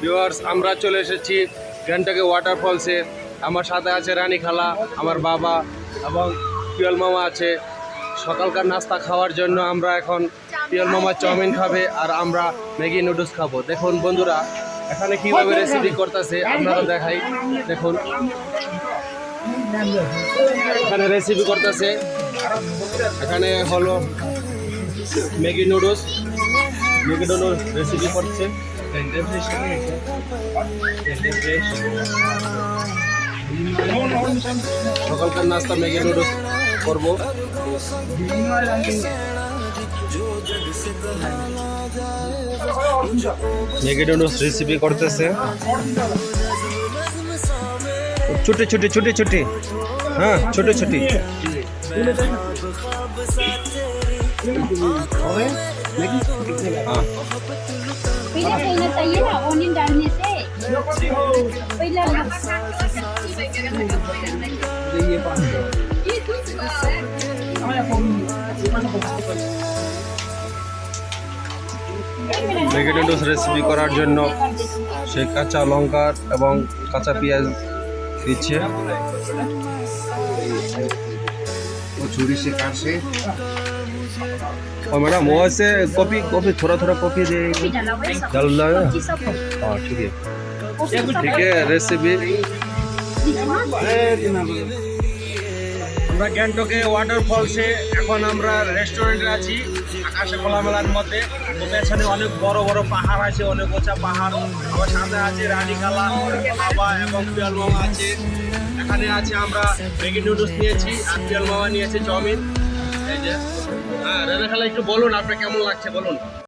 Viewers, আমরা চলে এসেছি গ্যাংটকে ওয়াটারফলসে। আমার সাথে আছে রানী খালা, আমার বাবা এবং পিয়ল মামা আছে। সকালকার নাস্তা খাওয়ার জন্য আমরা এখন পিয়ল মামা চাউমিন খাবে আর আমরা ম্যাগি নুডলস খাবো। দেখুন বন্ধুরা, এখানে কিভাবে রেসিপি করতেছে আপনারা দেখাই। দেখুন এখানে রেসিপি করতেছে, এখানে হলো ম্যাগি নুডলস রেসিপি করছে। সকালকার নাস্তা ম্যাগি নুডলস করবো। ম্যাগি নুডলস রেসিপি করতেছে, ছোটি ছোটি ছোটি ছোটি, হ্যাঁ ছোটি ছোটি। पहले कहना चाहिए ना ऑनियन डालने से पहले ম্যাগি নুডলস রেসিপি করার জন্য সে কাঁচা লঙ্কা এবং কাঁচা পেঁয়াজ দিচ্ছে। छुरी से काट से और मैडम वो ऐसे कॉफी थोड़ा थोड़ा कॉफी दे डाल दो। हाँ ठीक है, ठीक है। রেসিপি আমরা গ্যাংটকে ওয়াটারফলসে, এখন আমরা রেস্টুরেন্টে আছি আকাশে খোলামেলার মধ্যে। তো পেছনে অনেক বড় বড় পাহাড় আছে, অনেক উঁচা পাহাড়। আমার সাথে আছে রানী খালা, বাবা এবং পিয়াল মামা আছে। এখানে আছে আমরা ম্যাগি নুডলস নিয়েছি আর পিয়াল মামা নিয়েছে চাউমিন। এই যে, হ্যাঁ রানী খালা একটু বলুন আপনার কেমন লাগছে বলুন।